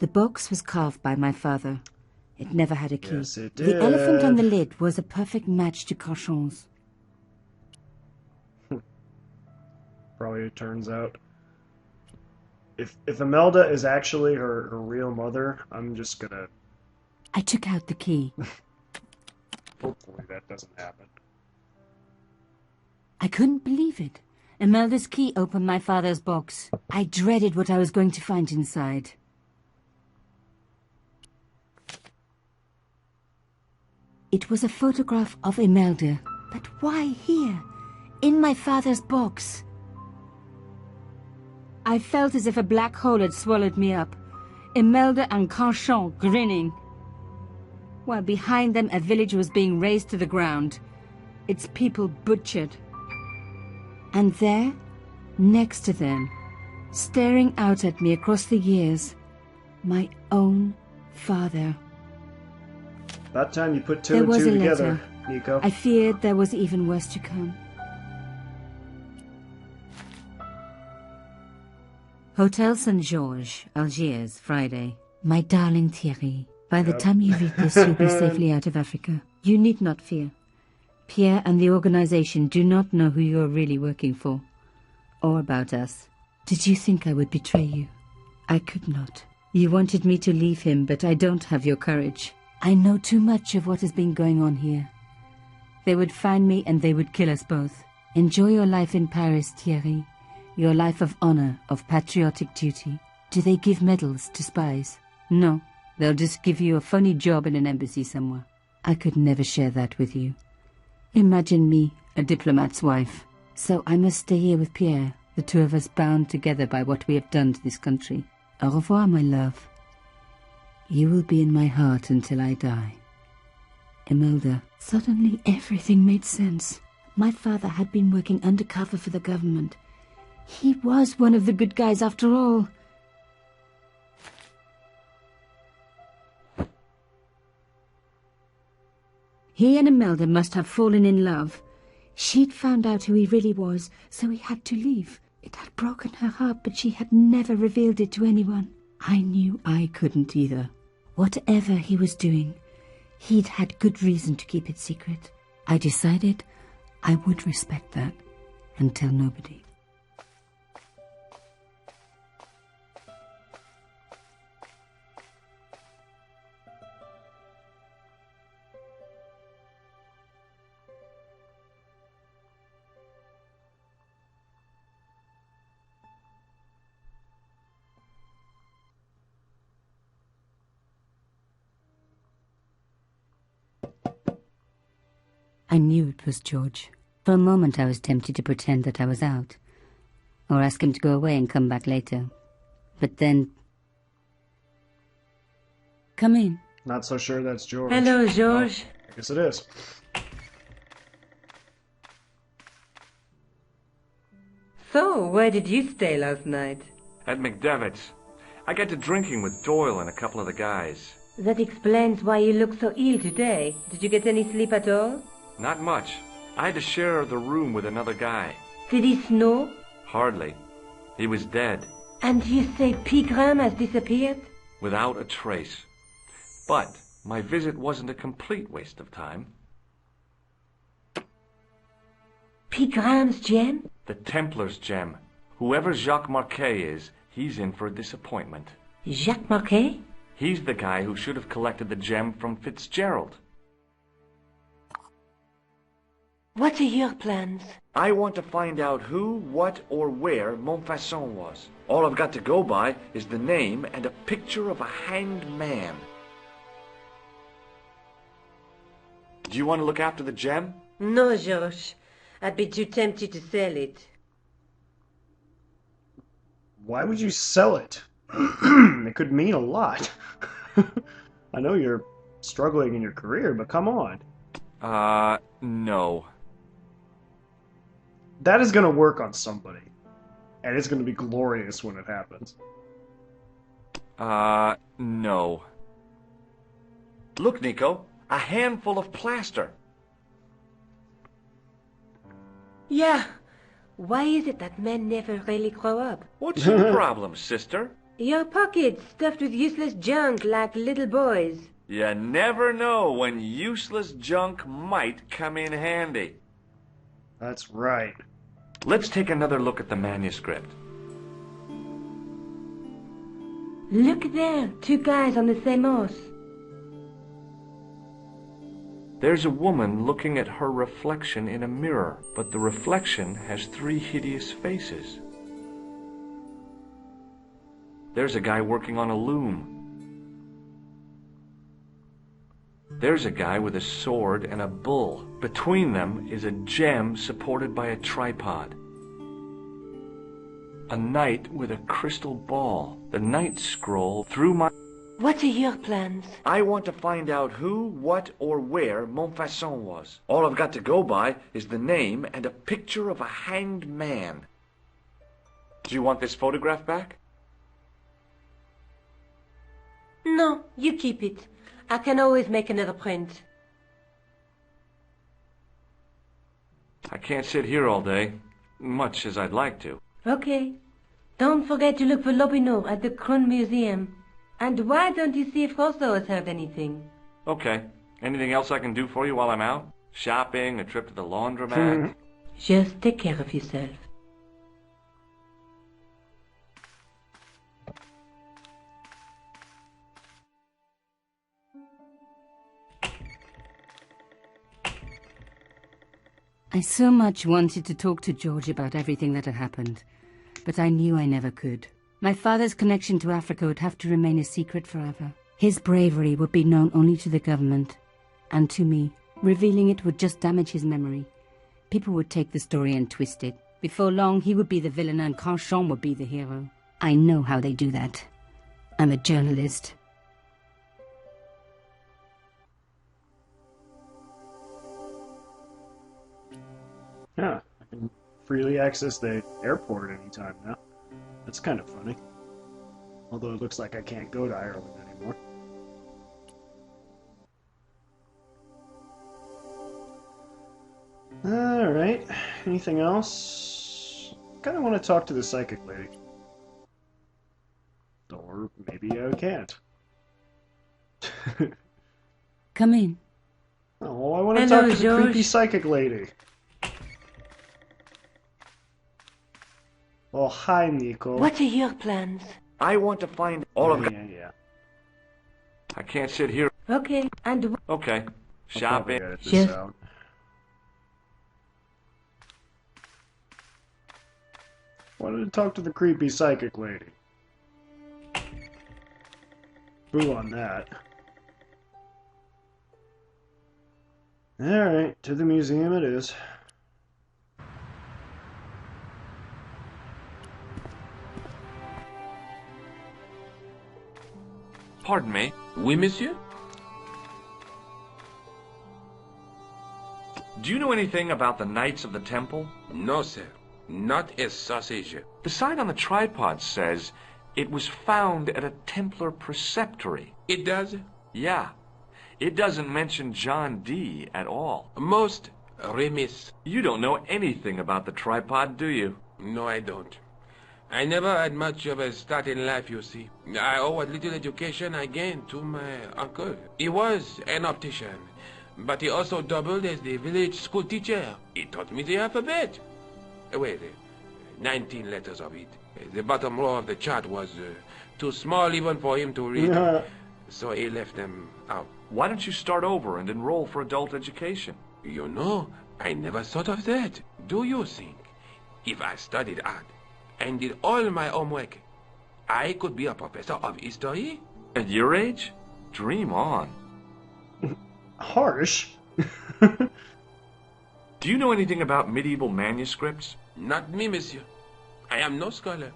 The box was carved by my father. It never had a key. Yes, it The did. elephant on the lid was a perfect match to Carchon's. Probably it turns out. If Imelda is actually her real mother, I'm just gonna... I took out the key. Hopefully that doesn't happen. I couldn't believe it. Imelda's key opened my father's box. I dreaded what I was going to find inside. It was a photograph of Imelda. But why here? In my father's box? I felt as if a black hole had swallowed me up. Imelda and Carchon grinning. While behind them a village was being razed to the ground. Its people butchered. And there, next to them, staring out at me across the years, my own father. About time you put two There and was two a together, letter. Nico. I feared there was even worse to come. Hotel St. Georges, Algiers, Friday. My darling Thierry, by the time you read this, you'll be safely out of Africa. You need not fear. Pierre and the organization do not know who you are really working for, or about us. Did you think I would betray you? I could not. You wanted me to leave him, but I don't have your courage. I know too much of what has been going on here. They would find me and they would kill us both. Enjoy your life in Paris, Thierry. Your life of honor, of patriotic duty. Do they give medals to spies? No, they'll just give you a funny job in an embassy somewhere. I could never share that with you. Imagine me, a diplomat's wife. So I must stay here with Pierre, the two of us bound together by what we have done to this country. Au revoir, my love. You will be in my heart until I die. Imelda. Suddenly everything made sense. My father had been working undercover for the government. He was one of the good guys after all. He and Imelda must have fallen in love. She'd found out who he really was, so he had to leave. It had broken her heart, but she had never revealed it to anyone. I knew I couldn't either. Whatever he was doing, he'd had good reason to keep it secret. I decided I would respect that and tell nobody. I knew it was George. For a moment I was tempted to pretend that I was out, or ask him to go away and come back later. But then... Come in. Not so sure that's George. Hello, George. Oh, I guess it is. So, where did you stay last night? At McDevitt's. I got to drinking with Doyle and a couple of the guys. That explains why you look so ill today. Did you get any sleep at all? Not much. I had to share the room with another guy. Did it snow? Hardly. He was dead. And you say Pigram has disappeared? Without a trace. But my visit wasn't a complete waste of time. Pigram's gem? The Templar's gem. Whoever Jacques Marquet is, he's in for a disappointment. Jacques Marquet? He's the guy who should have collected the gem from Fitzgerald. What are your plans? I want to find out who, what, or where Montfaucon was. All I've got to go by is the name and a picture of a hanged man. Do you want to look after the gem? No, George. I'd be too tempted to sell it. Why would you sell it? It could mean a lot. I know you're struggling in your career, but come on. No. That is going to work on somebody. And it's going to be glorious when it happens. No. Look, Nico. A handful of plaster. Yeah. Why is it that men never really grow up? What's your problem, sister? Your pockets stuffed with useless junk like little boys. You never know when useless junk might come in handy. That's right. Let's take another look at the manuscript. Look there, two guys on the same horse. There's a woman looking at her reflection in a mirror, but the reflection has three hideous faces. There's a guy working on a loom. There's a guy with a sword and a bull. Between them is a gem supported by a tripod. A knight with a crystal ball. The knight scroll through my... What are your plans? I want to find out who, what, or where Montfaucon was. All I've got to go by is the name and a picture of a hanged man. Do you want this photograph back? No, you keep it. I can always make another print. I can't sit here all day, much as I'd like to. Okay. Don't forget to look for Lobinot at the Kroon Museum. And why don't you see if Rousseau has heard anything? Okay. Anything else I can do for you while I'm out? Shopping, a trip to the laundromat? Just take care of yourself. I so much wanted to talk to George about everything that had happened, but I knew I never could. My father's connection to Africa would have to remain a secret forever. His bravery would be known only to the government and to me. Revealing it would just damage his memory. People would take the story and twist it. Before long, he would be the villain and Cauchon would be the hero. I know how they do that. I'm a journalist. Yeah, I can freely access the airport anytime now. That's kind of funny. Although it looks like I can't go to Ireland anymore. Alright, anything else? Kind of want to talk to the psychic lady. Or maybe I can't. Come in. Oh, I want to Hello, talk to the George. creepy psychic lady. Oh, hi, Nico. What are your plans? I want to find all of... Yeah. I can't sit here. Okay, and Okay. I'll probably Shopping. edit this Yes. out. Wanted to talk to the creepy psychic lady. Boo on that. Alright, to the museum it is. Pardon me. Oui, monsieur? Do you know anything about the Knights of the Temple? No, sir. Not a sausage. The sign on the tripod says it was found at a Templar preceptory. It does? Yeah. It doesn't mention John D. at all. Most remiss. You don't know anything about the tripod, do you? No, I don't. I never had much of a start in life, you see. I owe what little education I gained to my uncle. He was an optician, but he also doubled as the village school teacher. He taught me the alphabet. Wait, 19 letters of it. The bottom row of the chart was too small even for him to read, so he left them out. Why don't you start over and enroll for adult education? You know, I never thought of that. Do you think if I studied art and did all my homework, I could be a professor of history? At your age? Dream on. Harsh. Do you know anything about medieval manuscripts? Not me, monsieur. I am no scholar,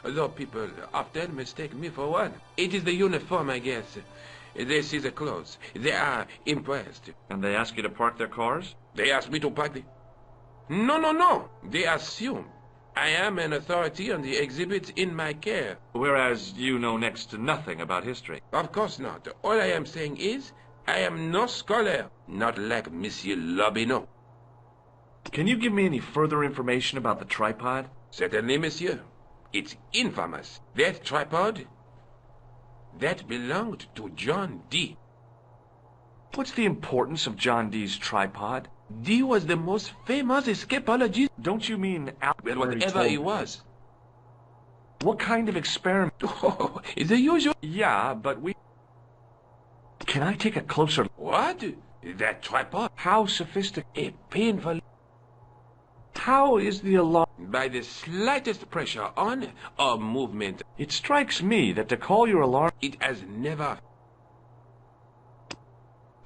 though people often mistake me for one. It is the uniform, I guess. They see the clothes. They are impressed. And they ask you to park their cars? They ask me to park the... No. They assume I am an authority on the exhibits in my care. Whereas you know next to nothing about history. Of course not. All I am saying is, I am no scholar, not like Monsieur Lobinot. Can you give me any further information about the tripod? Certainly, monsieur. It's infamous. That tripod, that belonged to John Dee. What's the importance of John Dee's tripod? Dee was the most famous escapologist. Don't you mean Well, whatever he was. What kind of experiment? Oh, it's the usual. Yeah, but we... Can I take a closer... What? That tripod? How sophisticated? A painful... How is the alarm? By the slightest pressure on or movement. It strikes me that to call your alarm... It has never...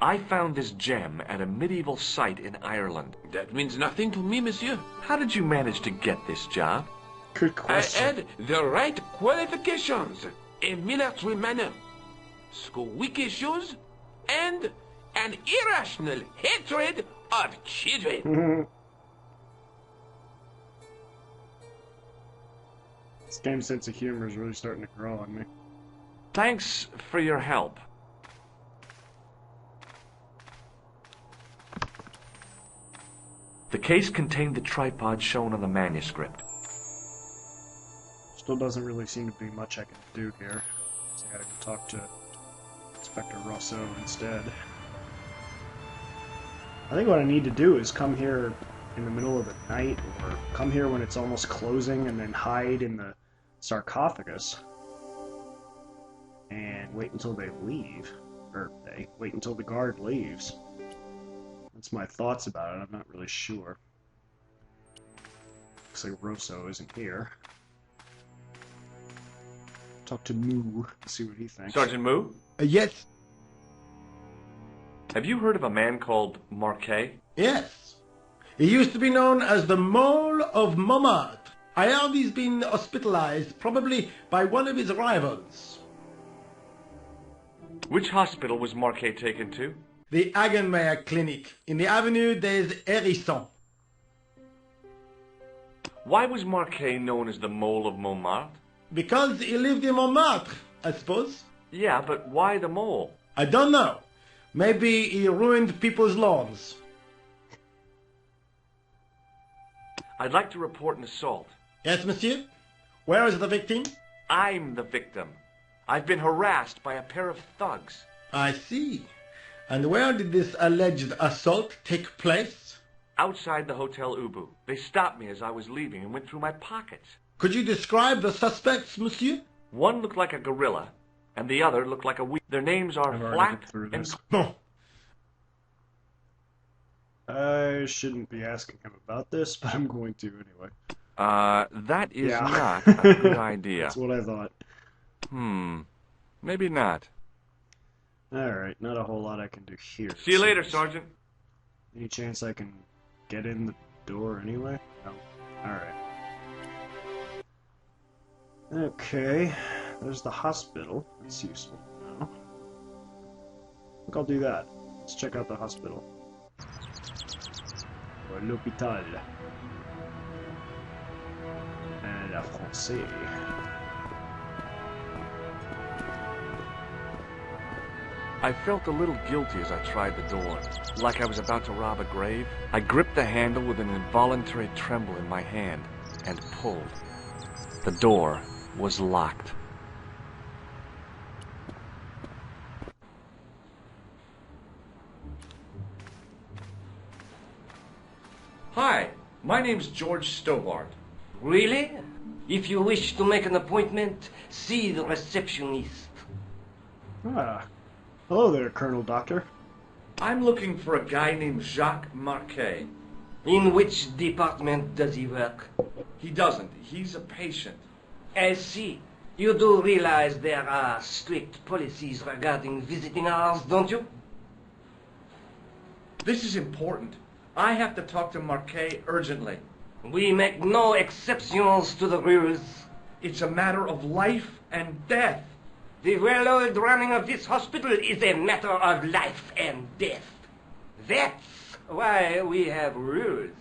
I found this gem at a medieval site in Ireland. That means nothing to me, monsieur. How did you manage to get this job? Good I question. had the right qualifications. A military manner, squeaky shoes, and an irrational hatred of children. This game's sense of humor is really starting to grow on me. Thanks for your help. The case contained the tripod shown on the manuscript. Still doesn't really seem to be much I can do here. So I gotta go talk to Inspector Rousseau instead. I think what I need to do is come here in the middle of the night, or come here when it's almost closing, and then hide in the sarcophagus. And wait until they leave. Or wait until the guard leaves. That's my thoughts about it. I'm not really sure. Looks like Rousseau isn't here. Talk to Moo, see what he thinks. Sergeant Moo? Yes. Have you heard of a man called Marquet? Yes. He used to be known as the Mole of Montmartre. I heard he's been hospitalized, probably by one of his rivals. Which hospital was Marquet taken to? The Hagenmeyer Clinic, in the Avenue des Hérissons. Why was Marquet known as the Mole of Montmartre? Because he lived in Montmartre, I suppose. Yeah, but why the mole? I don't know. Maybe he ruined people's lawns. I'd like to report an assault. Yes, monsieur? Where is the victim? I'm the victim. I've been harassed by a pair of thugs. I see. And where did this alleged assault take place? Outside the Hotel Ubu. They stopped me as I was leaving and went through my pockets. Could you describe the suspects, monsieur? One looked like a gorilla, and the other looked like a weasel. Their names are I've already Flat looked through and... this. No. I shouldn't be asking him about this, but I'm going to anyway. That is Yeah. not a good idea. That's what I thought. Maybe not. Alright, not a whole lot I can do here. See you later, Seems. Sergeant. Any chance I can get in the door anyway? No. Alright. Okay, there's the hospital. That's useful now. I think I'll do that. Let's check out the hospital. Or l'hôpital. And la français. I felt a little guilty as I tried the door, like I was about to rob a grave. I gripped the handle with an involuntary tremble in my hand and pulled. The door was locked. Hi, my name's George Stobart. Really? If you wish to make an appointment, see the receptionist. Ah. Hello there, Colonel Doctor. I'm looking for a guy named Jacques Marquet. In which department does he work? He doesn't. He's a patient. I see. You do realize there are strict policies regarding visiting hours, don't you? This is important. I have to talk to Marquet urgently. We make no exceptions to the rules. It's a matter of life and death. The well-oiled running of this hospital is a matter of life and death. That's why we have rules.